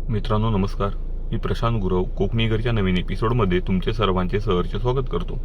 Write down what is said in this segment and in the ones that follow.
मित्रांनो नमस्कार. मी प्रशांत गुरव कोकणी घरच्या नवीन एपिसोडमध्ये तुमचे सर्वांचे सहर्ष स्वागत करतो.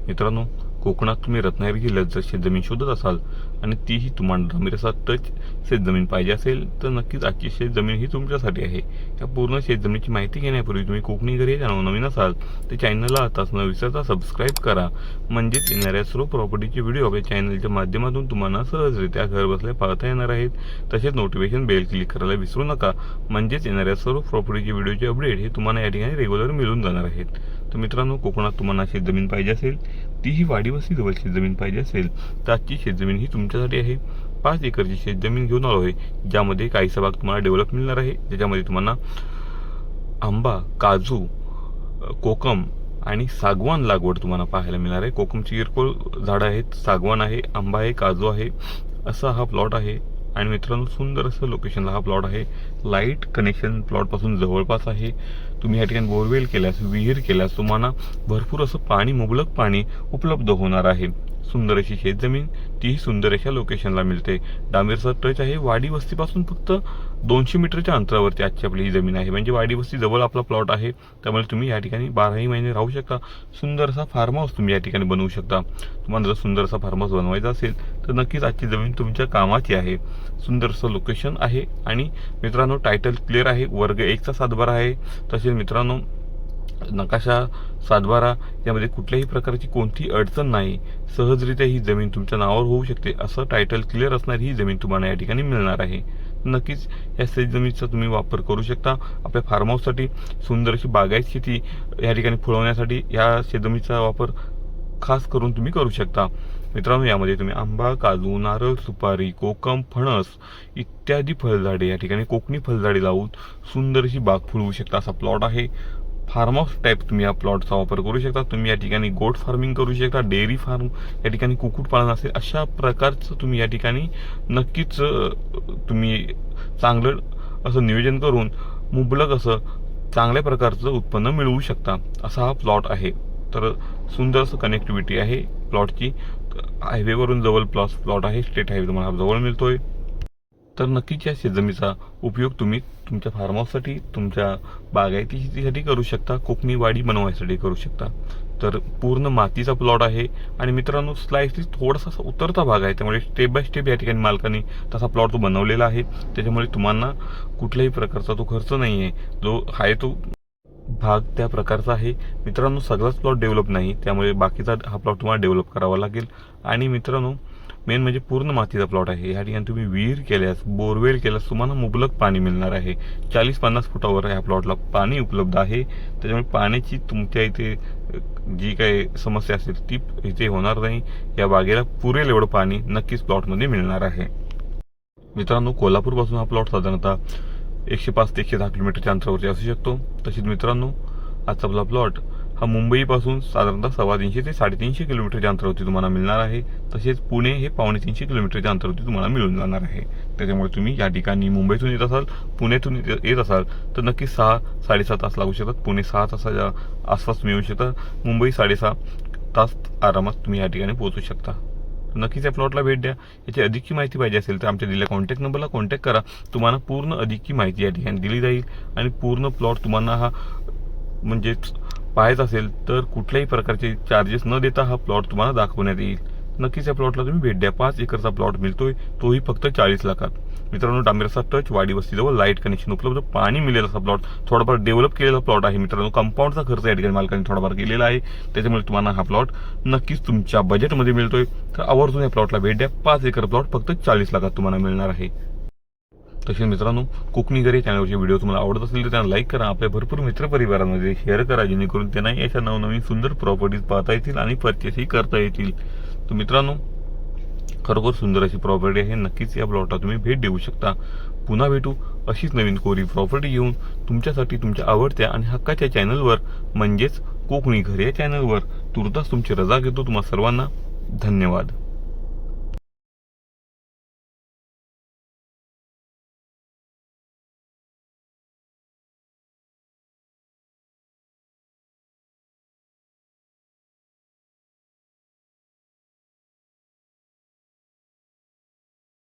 मित्रांनो, कोकणात तुम्ही रत्नागिरी जिल्ह्यात जर शेतजमीन शोधत असाल आणि तीही तुम्हाला डांबरेचा टच शेतजमीन पाहिजे असेल तर नक्कीच आजची शेतजमीन ही तुमच्यासाठी आहे. या पूर्ण शेतजमिनीची माहिती घेण्यापूर्वी तुम्ही कोकणी घरी या नवीन असाल तर चॅनलला आताच न विसरता सबस्क्राईब करा. म्हणजेच येणाऱ्या सर्व प्रॉपर्टीचे व्हिडिओ आपल्या चॅनलच्या माध्यमातून तुम्हाला सहजरित्या घर बसल्या पाहता येणार आहेत. तसेच नोटिफिकेशन बेल क्लिक करायला विसरू नका. म्हणजेच येणाऱ्या सर्व प्रॉपर्टीचे व्हिडिओचे अपडेट हे तुम्हाला या ठिकाणी रेग्युलर मिळून जाणार आहेत. तर मित्रांनो, कोकणात तुम्हाला शेतजमीन पाहिजे असेल, तीही वाडीवस्ती जवळ शेतजमीन पाहिजे असेल तर आजची शेतजमीन ही तुमच्यासाठी आहे. 5 एकरची शेतजमीन घेऊन आलो आहे, ज्यामध्ये काहीसा भाग तुम्हाला डेव्हलप मिळणार आहे, ज्याच्यामध्ये तुम्हाला आंबा, काजू, कोकम आणि सागवान लागवड तुम्हाला पाहायला मिळणार आहे. कोकमची किरकोळ झाडं आहेत, सागवान आहे, आंबा आहे, काजू आहे, असा हा प्लॉट आहे. आणि मित्रांनो, सुंदर असं लोकेशनला हा प्लॉट आहे. लाईट कनेक्शन प्लॉटपासून जवळपास आहे. तुम्ही या ठिकाणी बोरवेल केल्यास, विहीर केल्यास तुम्हाला भरपूर असं पाणी, मुबलक पाणी उपलब्ध होणार आहे. सुंदर अशी शेतजमीन, तीही सुंदर अशा लोकेशनला मिळते. डांबरेचा टच आहे. वाडी वस्तीपासून फक्त 200 मीटरच्या अंतरावरती आजची आपली ही जमीन आहे. म्हणजे वाडी वस्ती जवळ आपला प्लॉट आहे. त्यामुळे तुम्ही या ठिकाणी 12ही महिने राहू शकता. सुंदर असा फार्म हाऊस तुम्ही या ठिकाणी बनवू शकता. तुम्हाला जर सुंदर असा फार्म हाऊस बनवायचा असेल तर नक्कीच आजची जमीन तुमच्या कामाची आहे. सुंदर असं लोकेशन आहे. आणि मित्रांनो, टायटल क्लिअर आहे. वर्ग 1चा 7/12 आहे. तसेच मित्रांनो, नकाशा 7/12 यामध्ये कुठल्याही प्रकारची कोणती अडचण नाही. सहजरित्या ही जमीन तुमच्या नावावर होऊ शकते. असं टायटल क्लिअर असणारी ही जमीन तुम्हाला या ठिकाणी मिळणार आहे. नक्कीच या शेतजमिनीचा तुम्ही वापर करू शकता. आपल्या फार्म हाऊससाठी सुंदर अशी बागायत शेती या ठिकाणी फुलवण्यासाठी या शेतजमिनीचा वापर खास करून तुम्ही करू शकता. मित्रांनो, यामध्ये तुम्ही आंबा, काजू, नारळ, सुपारी, कोकम, फणस इत्यादी फळझाडे या ठिकाणी कोकणी फळझाडे लावून सुंदर अशी बाग फुलवू शकता. असा प्लॉट आहे. फार्म हाऊस टाईप तुम्ही या प्लॉटचा वापर करू शकता. तुम्ही या ठिकाणी गोट फार्मिंग करू शकता, डेअरी फार्म या ठिकाणी कुक्कुटपालन असेल, अशा प्रकारचं तुम्ही या ठिकाणी नक्कीच तुम्ही चांगलं असं नियोजन करून मुबलक असं चांगल्या प्रकारचं उत्पन्न मिळवू शकता. असा हा प्लॉट आहे. तर सुंदर असं कनेक्टिव्हिटी आहे प्लॉटची. हायवेवरून जवळ प्लॉट आहे. स्टेट हायवे तुम्हाला जवळ मिळतोय. तर नक्कीच या शेतजमिनीचा उपयोग तुम्ही तुमच्या फार्म हाऊससाठी, तुमच्या बागायती शेतीसाठी करू शकता, कोकणी वाडी बनवायसाठी करू शकता. तर पूर्ण मातीचा प्लॉट आहे. आणि मित्रांनो, स्लाइसली थोडासा उतरता भाग आहे. त्यामुळे स्टेप बाय स्टेप या ठिकाणी मालकाने तसा प्लॉट तो बनवलेला आहे. त्याच्यामुळे तुम्हाला कुठल्याही प्रकारचा तो खर्च नाही आहे. जो आहे तो भाग त्या प्रकारचा आहे. मित्रांनो, सगळाच प्लॉट डेव्हलप नाही, त्यामुळे बाकीचा हा प्लॉट तुम्हाला डेव्हलप करावा लागेल. आणि मित्रांनो, मेन म्हणजे पूर्ण मातीचा प्लॉट आहे. या ठिकाणी तुम्ही विहीर केल्यास, बोरवेल केल्यास तुम्हाला मुबलक पाणी मिळणार आहे. 40-50 फुटावर या प्लॉटला पाणी उपलब्ध आहे. त्याच्यामुळे पाण्याची तुमच्या इथे जी काही समस्या असेल ती इथे होणार नाही. या बागेला पुरेल एवढं पाणी नक्कीच प्लॉटमध्ये मिळणार आहे. मित्रांनो, कोल्हापूरपासून हा प्लॉट साधारणतः 105 ते 110 किलोमीटरच्या अंतरावरती असू शकतो. तसेच मित्रांनो, आजचा आपला प्लॉट हा मुंबईपासून साधारणतः 350 ते 350 किलोमीटरच्या अंतरावरती तुम्हाला मिळणार आहे. तसेच पुणे हे 250 किलोमीटरच्या अंतरावरती तुम्हाला मिळून जाणार आहे. त्याच्यामुळे तुम्ही या ठिकाणी मुंबईतून येत असाल, पुण्यातून येत असाल तर नक्की 6-7.5 तास लागू शकतात. पुणे 6 तासाच्या आसपास तुम्ही येऊ शकता. मुंबई 6.5 तास आरामात तुम्ही या ठिकाणी पोहोचू शकता. नक्कीच या प्लॉटला भेट द्या. याची अधिकची माहिती पाहिजे असेल तर आमच्या दिलेल्या कॉन्टॅक्ट नंबरला कॉन्टॅक्ट करा. तुम्हाला पूर्ण अधिकची माहिती या ठिकाणी दिली जाईल. आणि पूर्ण प्लॉट तुम्हाला हा म्हणजेच पाहायचा असेल तर कुठल्याही प्रकारचे चार्जेस न देता हा प्लॉट तुम्हाला दाखवण्यात येईल. नक्कीच या प्लॉटला तुम्ही भेट द्या. 5 एकरचा प्लॉट मिळतोय, तोही फक्त 40 लाखात. मित्रांनो, डांबरेचा टच, वाडी वस्तीजवळ लाईट कनेक्शन उपलब्ध, पाणी मिळेल असा प्लॉट, थोडाफार डेव्हलप केलेला प्लॉट आहे. मित्रांनो, कंपाऊंडचा खर्च या ठिकाणी मालकाने थोडाफार केलेला आहे. त्याच्यामुळे तुम्हाला हा प्लॉट नक्कीच तुमच्या बजेटमध्ये मिळतोय. तर आवर्जून या प्लॉटला भेट द्या. 5 एकर प्लॉट फक्त 40 लाखात तुम्हाला मिळणार आहे. तसेच मित्रांनो, कोकणी घरी चॅनलवरचे व्हिडिओ तुम्हाला आवडत असेल तर त्यांना लाईक करा. आपल्या भरपूर मित्रपरिवारांमध्ये शेअर करा, जेणेकरून त्यांनाही अशा नवनवीन सुंदर प्रॉपर्टीज पाहता येतील आणि परचेसही करता येतील. तर मित्रांनो, खरोखर सुंदर अशी प्रॉपर्टी आहे. नक्कीच या प्लॉटला तुम्ही भेट देऊ शकता. पुन्हा भेटू अशीच नवीन कोरी प्रॉपर्टी घेऊन तुमच्यासाठी, तुमच्या आवडत्या आणि हक्काच्या चॅनलवर, म्हणजेच कोकणी घर या चॅनलवर. तुर्तास तुमची रजा घेतो. तुम्हा सर्वांना धन्यवाद.